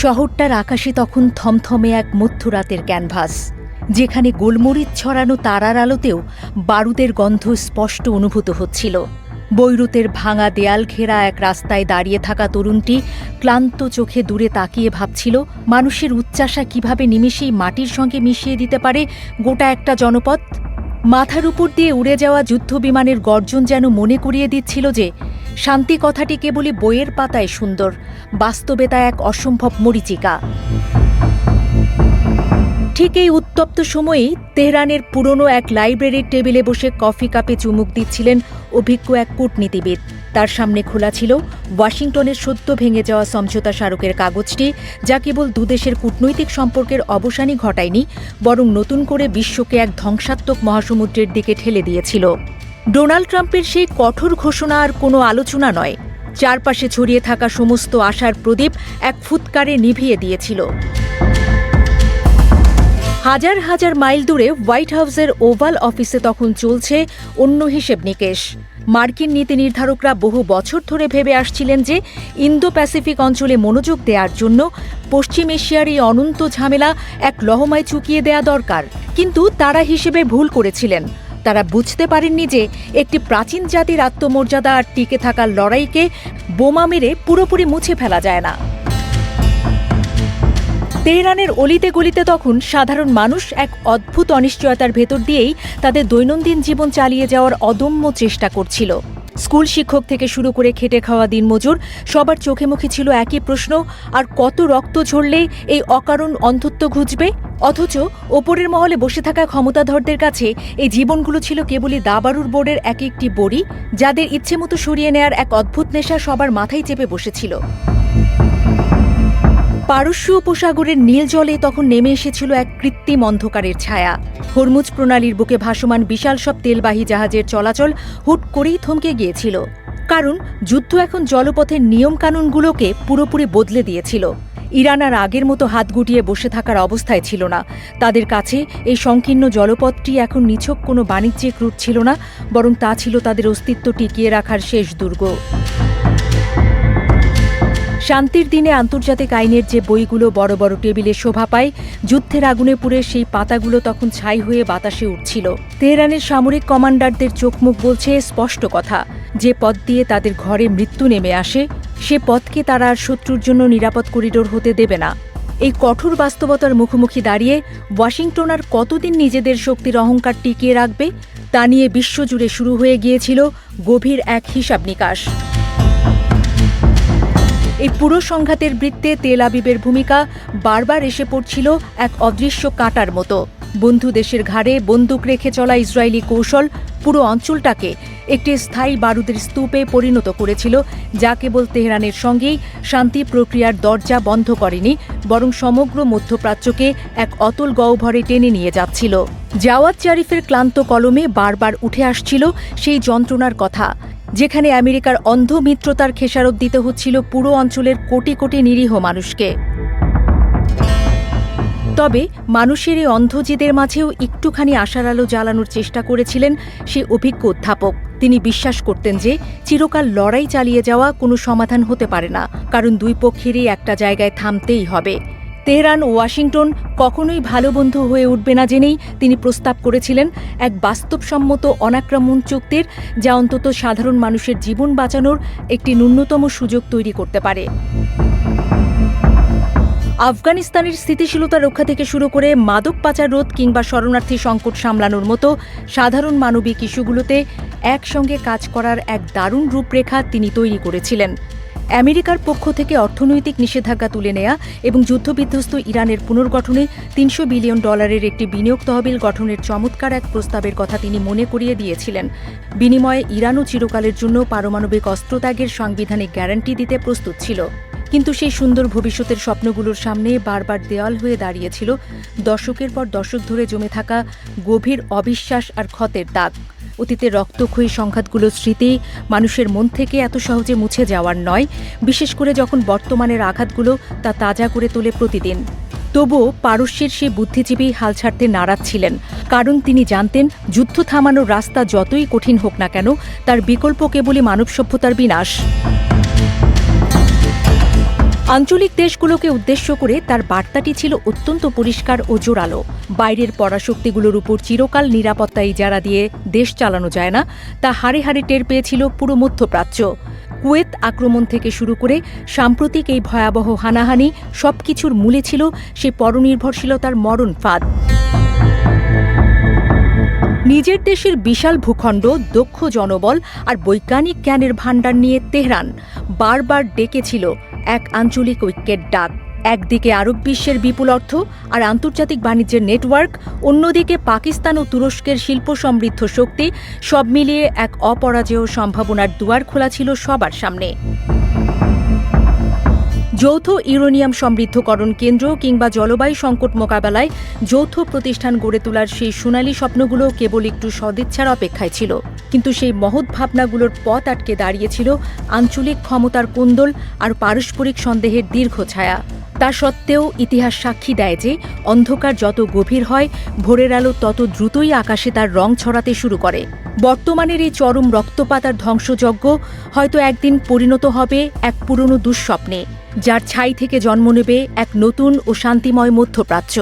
শহরটার আকাশে তখন থমথমে এক মধ্যরাতের ক্যানভাস, যেখানে গোলমরিচ ছড়ানো তারার আলোতেও বারুদের গন্ধ স্পষ্ট অনুভূত হচ্ছিল। বৈরুতের ভাঙা দেয়াল ঘেরা এক রাস্তায় দাঁড়িয়ে থাকা তরুণটি ক্লান্ত চোখে দূরে তাকিয়ে ভাবছিল, মানুষের উচ্চাসা কিভাবে নিমেষেই মাটির সঙ্গে মিশিয়ে দিতে পারে গোটা একটা জনপদ। মাথার উপর দিয়ে উড়ে যাওয়া যুদ্ধবিমানের গর্জন যেন মনে করিয়ে দিচ্ছিল যে শান্তি কথাটি কেবলই বইয়ের পাতায় সুন্দর, বাস্তবে তা এক অসম্ভব মরীচিকা। ঠিক এই উত্তপ্ত সময়েই তেহরানের পুরনো এক লাইব্রেরির টেবিলে বসে কফি কাপে চুমুক দিচ্ছিলেন অভিজ্ঞ এক কূটনীতিবিদ। তার সামনে খোলা ছিল ওয়াশিংটনের সদ্য ভেঙে যাওয়া সমঝোতা স্মারকের কাগজটি, যা কেবল দুদেশের কূটনৈতিক সম্পর্কের অবসানই ঘটায়নি, বরং নতুন করে বিশ্বকে এক ধ্বংসাত্মক মহাসমুদ্রের দিকে ঠেলে দিয়েছিল। ডোনাল্ড ট্রাম্পের সেই কঠোর ঘোষণা আর কোনো আলোচনা নয়, চারপাশে ছড়িয়ে থাকা সমস্ত আশার প্রদীপ এক ফুৎকারে নিভিয়ে দিয়েছিল। হাজার হাজার মাইল দূরে হোয়াইট হাউসের ওভাল অফিসে তখন চলছে অন্য হিসেব নিকেশ। মার্কিন নীতি নির্ধারকরা বহু বছর ধরে ভেবে আসছিলেন যে ইন্দো প্যাসিফিক অঞ্চলে মনোযোগ দেওয়ার জন্য পশ্চিম এশিয়ার এই অনন্ত ঝামেলা এক লহমায় চুকিয়ে দেয়া দরকার। কিন্তু তারা হিসেবে ভুল করেছিলেন। তারা বুঝতে পারেননি যে একটি প্রাচীন জাতির আত্মমর্যাদা আর টিকে থাকার লড়াইকে বোমা মেরে পুরোপুরি মুছে ফেলা যায় না। তেহরানের অলিতে গলিতে তখন সাধারণ মানুষ এক অদ্ভুত অনিশ্চয়তার ভেতর দিয়েই তাদের দৈনন্দিন জীবন চালিয়ে যাওয়ার অদম্য চেষ্টা করছিল। স্কুল শিক্ষক থেকে শুরু করে খেটে খাওয়া দিনমজুর, সবার চোখে মুখে ছিল একই প্রশ্ন, আর কত রক্ত ঝরলে এই অকারণ অন্ধত্ব ঘুচবে? অথচ ওপরের মহলে বসে থাকা ক্ষমতাধরদের কাছে এই জীবনগুলো ছিল কেবলই দাবারুর বোর্ডের এক একটি বড়ি, যাদের ইচ্ছেমতো সরিয়ে নেয়ার এক অদ্ভুত নেশা সবার মাথায় চেপে বসেছিল। পারস্য উপসাগরের নীল জলে তখন নেমে এসেছিল এক কৃত্রিম অন্ধকারের ছায়া। হরমুজ প্রণালীর বুকে ভাসমান বিশাল সব তেলবাহী জাহাজের চলাচল হুট করেই থমকে গিয়েছিল, কারণ যুদ্ধ এখন জলপথের নিয়মকানুনগুলোকে পুরোপুরি বদলে দিয়েছিল। ইরান আর আগের মতো হাত গুটিয়ে বসে থাকার অবস্থায় ছিল না। তাদের কাছে এই সংকীর্ণ জলপথটি এখন নিছক কোনো বাণিজ্যিক রুট ছিল না, বরং তা ছিল তাদের অস্তিত্ব টিকিয়ে রাখার শেষ দুর্গ। শান্তির দিনে আন্তর্জাতিক আইনের যে বইগুলো বড় বড় টেবিলে শোভা পায়, যুদ্ধের আগুনে পুড়ে সেই পাতাগুলো তখন ছাই হয়ে বাতাসে উঠছিল। তেহরানের সামরিক কমান্ডারদের চোখমুখ বলছে স্পষ্ট কথা, যে পথ দিয়ে তাদের ঘরে মৃত্যু নেমে আসে, সে পথকে তারা আর শত্রুর জন্য নিরাপদ করিডোর হতে দেবে না। এই কঠোর বাস্তবতার মুখোমুখি দাঁড়িয়ে ওয়াশিংটন আর কতদিন নিজেদের শক্তির অহংকার টিকিয়ে রাখবে, তা নিয়ে বিশ্বজুড়ে শুরু হয়ে গিয়েছিল গভীর এক হিসাব নিকাশ। এই পুরো সংঘাতের বৃত্তে তেল আবিবের ভূমিকা বারবার এসে পড়ছিল এক অদৃশ্য কাঁটার মতো। বন্ধু দেশের ঘাড়ে বন্দুক রেখে চলা ইসরায়েলি কৌশল পুরো অঞ্চলটাকে একটি স্থায়ী বারুদের স্তূপে পরিণত করেছিল, যা কেবল তেহরানের সঙ্গেই শান্তি প্রক্রিয়ার দরজা বন্ধ করেনি, বরং সমগ্র মধ্যপ্রাচ্যকে এক অতল গহ্বরে টেনে নিয়ে যাচ্ছিল। জাওয়াদ জারিফের ক্লান্ত কলমে বারবার উঠে আসছিল সেই যন্ত্রণার কথা, যেখানে আমেরিকার অন্ধ মিত্রতার খেসারত দিতে হচ্ছিল পুরো অঞ্চলের কোটি কোটি নিরীহ মানুষকে। তবে মানুষের এই অন্ধজিদের মাঝেও একটুখানি আশার আলো জ্বালানোর চেষ্টা করেছিলেন সেই অভিজ্ঞ অধ্যাপক। তিনি বিশ্বাস করতেন যে চিরকাল লড়াই চালিয়ে যাওয়া কোনো সমাধান হতে পারে না, কারণ দুই পক্ষেরই একটা জায়গায় থামতেই হবে। তেহরান ও ওয়াশিংটন কখনোই ভালো বন্ধু হয়ে উঠবে না জেনেই তিনি প্রস্তাব করেছিলেন এক বাস্তবসম্মত অনাক্রমণ চুক্তির, যা অন্তত সাধারণ মানুষের জীবন বাঁচানোর একটি ন্যূনতম সুযোগ তৈরি করতে পারে। আফগানিস্তানের স্থিতিশীলতা রক্ষা থেকে শুরু করে মাদক পাচার রোধ কিংবা শরণার্থী সংকট সামলানোর মতো সাধারণ মানবিক ইস্যুগুলোতে একসঙ্গে কাজ করার এক দারুণ রূপরেখা তিনি তৈরি করেছিলেন। আমেরিকার পক্ষ থেকে অর্থনৈতিক নিষেধাজ্ঞা তুলে নেয়া এবং যুদ্ধবিধ্বস্ত ইরানের পুনর্গঠনে $300 বিলিয়ন একটি বিনিয়োগ তহবিল গঠনের চমৎকার এক প্রস্তাবের কথা তিনি মনে করিয়ে দিয়েছিলেন। বিনিময়ে ইরানও চিরকালের জন্য পারমাণবিক অস্ত্রত্যাগের সাংবিধানিক গ্যারান্টি দিতে প্রস্তুত ছিল। কিন্তু সেই সুন্দর ভবিষ্যতের স্বপ্নগুলোর সামনে বারবার দেওয়াল হয়ে দাঁড়িয়েছিল দশকের পর দশক ধরে জমে থাকা গভীর অবিশ্বাস আর ক্ষতের দাগ। অতীতের রক্তক্ষয়ী সংঘাতগুলোর স্মৃতি মানুষের মন থেকে এত সহজে মুছে যাওয়ার নয়, বিশেষ করে যখন বর্তমানের আঘাতগুলো তা তাজা করে তোলে প্রতিদিন। তবুও পারস্যের সেই বুদ্ধিজীবী হাল ছাড়তে নারাজ ছিলেন, কারণ তিনি জানতেন যুদ্ধ থামানোর রাস্তা যতই কঠিন হোক না কেন, তার বিকল্প কেবলই মানব সভ্যতার বিনাশ। আঞ্চলিক দেশগুলোকে উদ্দেশ্য করে তার বার্তাটি ছিল অত্যন্ত পরিষ্কার ও জোরালো। বাইরের পরাশক্তিগুলোর উপর চিরকাল নিরাপত্তা ইজারা দিয়ে দেশ চালানো যায় না, তা হাড়ে হাড়ে টের পেয়েছিল পুরো মধ্যপ্রাচ্য। কুয়েত আক্রমণ থেকে শুরু করে সাম্প্রতিক এই ভয়াবহ হানাহানি সবকিছুর মূলে ছিল সেই পরনির্ভরশীলতার মরণ ফাঁদ। নিজের দেশের বিশাল ভূখণ্ড, দক্ষ জনবল আর বৈজ্ঞানিক জ্ঞানের ভাণ্ডার নিয়ে তেহরান বারবার ডেকেছিল এক আঞ্চলিক ঐক্যের ডাক। একদিকে আরব বিশ্বের বিপুল অর্থ আর আন্তর্জাতিক বাণিজ্যের নেটওয়ার্ক, অন্যদিকে পাকিস্তান ও তুরস্কের শিল্প সমৃদ্ধ শক্তি, সব মিলিয়ে এক অপরাজেয় সম্ভাবনার দুয়ার খোলা ছিল সবার সামনে। যৌথ ইউরেনিয়াম সমৃদ্ধকরণ কেন্দ্র কিংবা জলবায়ু সংকট মোকাবেলায় যৌথ প্রতিষ্ঠান গড়ে তোলার সেই সোনালী স্বপ্নগুলো কেবল একটু সদিচ্ছার অপেক্ষায় ছিল। কিন্তু সেই মহৎ ভাবনাগুলোর পথ আটকে দাঁড়িয়েছিল আঞ্চলিক ক্ষমতার কোন্দল আর পারস্পরিক সন্দেহের দীর্ঘ ছায়া। তা সত্ত্বেও ইতিহাস সাক্ষী দেয় যে অন্ধকার যত গভীর হয়, ভোরের আলো তত দ্রুতই আকাশে তার রং ছড়াতে শুরু করে। বর্তমানের এই চরম রক্তপাত আর ধ্বংসযজ্ঞ হয়তো একদিন পরিণত হবে এক পুরনো দুঃস্বপ্নে, যার ছাই থেকে জন্ম নেবে এক নতুন ও শান্তিময় মধ্যপ্রাচ্য।